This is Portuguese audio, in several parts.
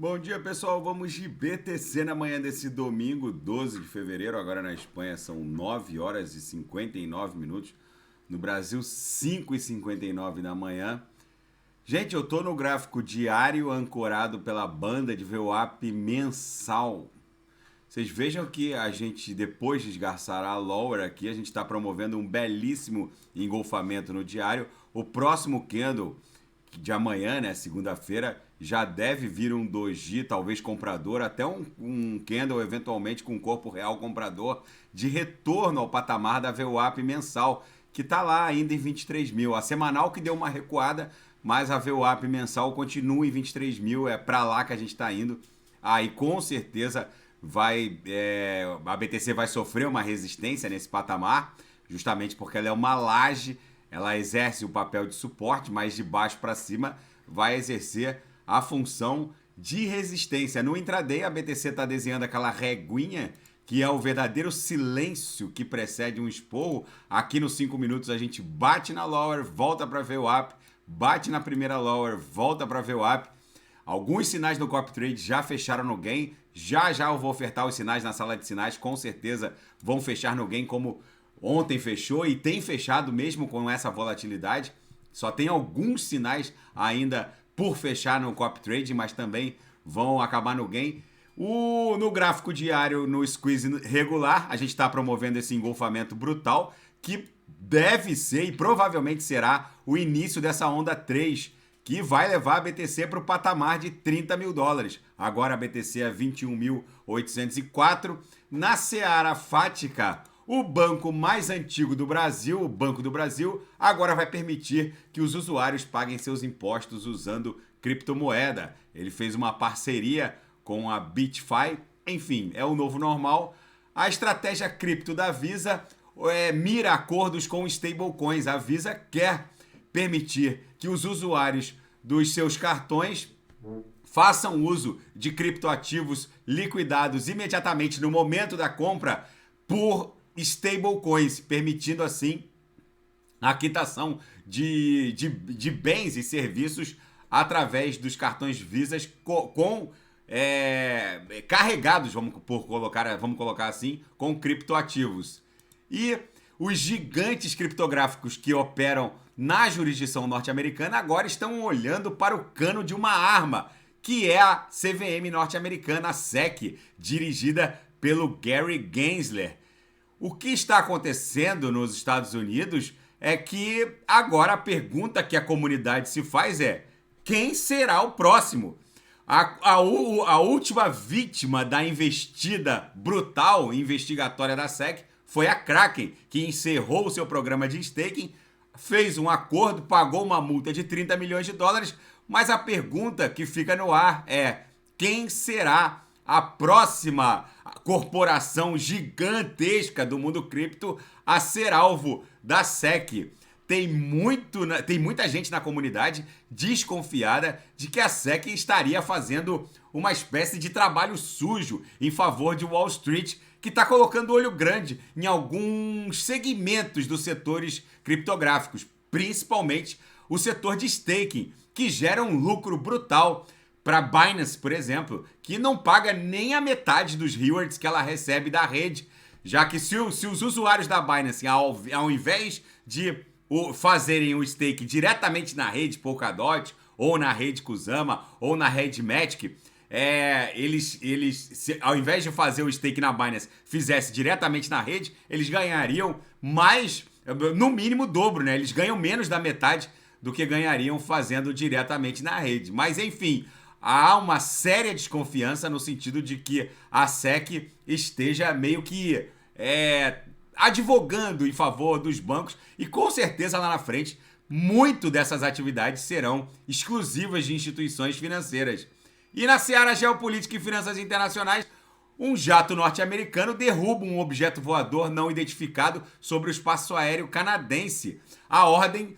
Bom dia, pessoal. Vamos de BTC na manhã desse domingo, 12 de fevereiro. Agora na Espanha são 9 horas e 59 minutos. No Brasil, 5h59 da manhã. Gente, eu tô no gráfico diário ancorado pela banda de VWAP mensal. Vocês vejam que a gente, depois de esgarçar a lower aqui, a gente está promovendo um belíssimo engolfamento no diário. O próximo candle de amanhã, né, segunda-feira, já deve vir um doji, talvez comprador, até um candle eventualmente com corpo real comprador, de retorno ao patamar da VWAP mensal, que está lá ainda em 23 mil. A semanal que deu uma recuada, mas a VWAP mensal continua em 23 mil, é para lá que a gente está indo. Aí com certeza a BTC vai sofrer uma resistência nesse patamar, justamente porque ela é uma laje, ela exerce o papel de suporte, mas de baixo para cima vai exercer a função de resistência. No intraday, a BTC está desenhando aquela reguinha, que é o verdadeiro silêncio que precede um esporro. Aqui nos 5 minutos a gente bate na lower, volta para VWAP, bate na primeira lower, volta para VWAP. Alguns sinais no copy trade já fecharam no gain. Já eu vou ofertar os sinais na sala de sinais. Com certeza vão fechar no gain como ontem fechou e tem fechado mesmo com essa volatilidade. Só tem alguns sinais ainda por fechar no copy trade, mas também vão acabar no gain. No gráfico diário, no squeeze regular, a gente está promovendo esse engolfamento brutal que deve ser e provavelmente será o início dessa onda 3, que vai levar a BTC para o patamar de 30 mil dólares. Agora a BTC é 21.804. Na Seara Fática, o banco mais antigo do Brasil, o Banco do Brasil, agora vai permitir que os usuários paguem seus impostos usando criptomoeda. Ele fez uma parceria com a BitFi. Enfim, é o novo normal. A estratégia cripto da Visa mira acordos com stablecoins. A Visa quer permitir que os usuários dos seus cartões façam uso de criptoativos liquidados imediatamente no momento da compra por stablecoins, permitindo assim a quitação de bens e serviços através dos cartões Visa carregados, vamos colocar assim, com criptoativos. E os gigantes criptográficos que operam na jurisdição norte-americana agora estão olhando para o cano de uma arma, que é a CVM norte-americana, a SEC, dirigida pelo Gary Gensler. O que está acontecendo nos Estados Unidos é que agora a pergunta que a comunidade se faz é: quem será o próximo? A última vítima da investida brutal investigatória da SEC foi a Kraken, que encerrou o seu programa de staking, fez um acordo, pagou uma multa de 30 milhões de dólares, mas a pergunta que fica no ar é: quem será a próxima corporação gigantesca do mundo cripto a ser alvo da SEC? Tem muita gente na comunidade desconfiada de que a SEC estaria fazendo uma espécie de trabalho sujo em favor de Wall Street, que está colocando olho grande em alguns segmentos dos setores criptográficos, principalmente o setor de staking, que gera um lucro brutal para Binance, por exemplo, que não paga nem a metade dos rewards que ela recebe da rede, já que se os usuários da Binance, ao invés de fazerem o stake diretamente na rede Polkadot, ou na rede Kusama, ou na rede Matic, ao invés de fazer o stake na Binance, fizesse diretamente na rede, eles ganhariam mais, no mínimo o dobro, né? Eles ganham menos da metade do que ganhariam fazendo diretamente na rede. Mas enfim, há uma séria desconfiança no sentido de que a SEC esteja meio que advogando em favor dos bancos, e com certeza lá na frente muito dessas atividades serão exclusivas de instituições financeiras. E na seara geopolítica e finanças internacionais, um jato norte-americano derruba um objeto voador não identificado sobre o espaço aéreo canadense. A ordem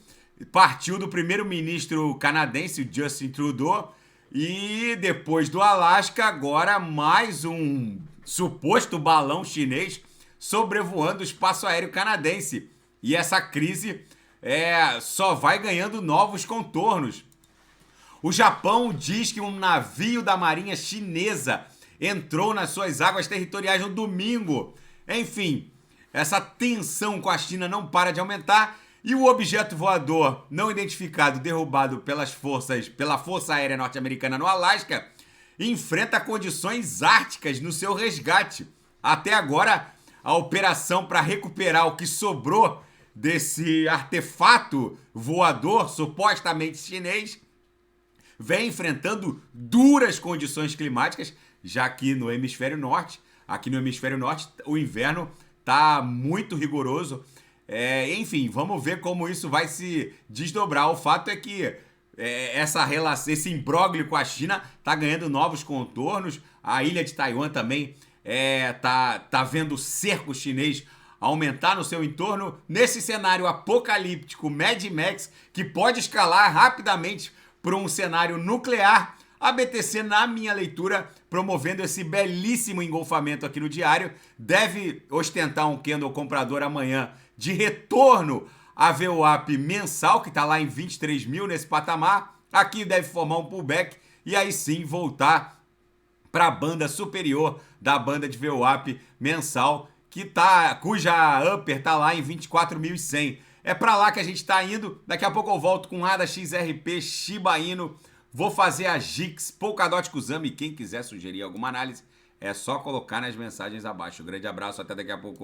partiu do primeiro-ministro canadense, Justin Trudeau, e depois do Alasca, agora mais um suposto balão chinês sobrevoando o espaço aéreo canadense. E essa crise só vai ganhando novos contornos. O Japão diz que um navio da marinha chinesa entrou nas suas águas territoriais no domingo. Enfim, essa tensão com a China não para de aumentar e o objeto voador não identificado derrubado pela Força Aérea Norte-Americana no Alasca enfrenta condições árticas no seu resgate. Até agora, a operação para recuperar o que sobrou desse artefato voador supostamente chinês vem enfrentando duras condições climáticas, já que no hemisfério norte, aqui no hemisfério norte, o inverno tá muito rigoroso. Enfim, vamos ver como isso vai se desdobrar. O fato é que essa relação, esse imbróglio com a China tá ganhando novos contornos. A ilha de Taiwan também tá vendo o cerco chinês aumentar no seu entorno. Nesse cenário apocalíptico Mad Max, que pode escalar rapidamente para um cenário nuclear, a BTC, na minha leitura, promovendo esse belíssimo engolfamento aqui no diário, deve ostentar um candle comprador amanhã de retorno à VWAP mensal, que está lá em 23 mil nesse patamar. Aqui deve formar um pullback e aí sim voltar para a banda superior da banda de VWAP mensal, cuja upper está lá em 24.100. É para lá que a gente está indo. Daqui a pouco eu volto com ADA, XRP, Shiba Inu. Vou fazer a GIX, Polkadot Kusama. E quem quiser sugerir alguma análise, é só colocar nas mensagens abaixo. Um grande abraço, até daqui a pouco.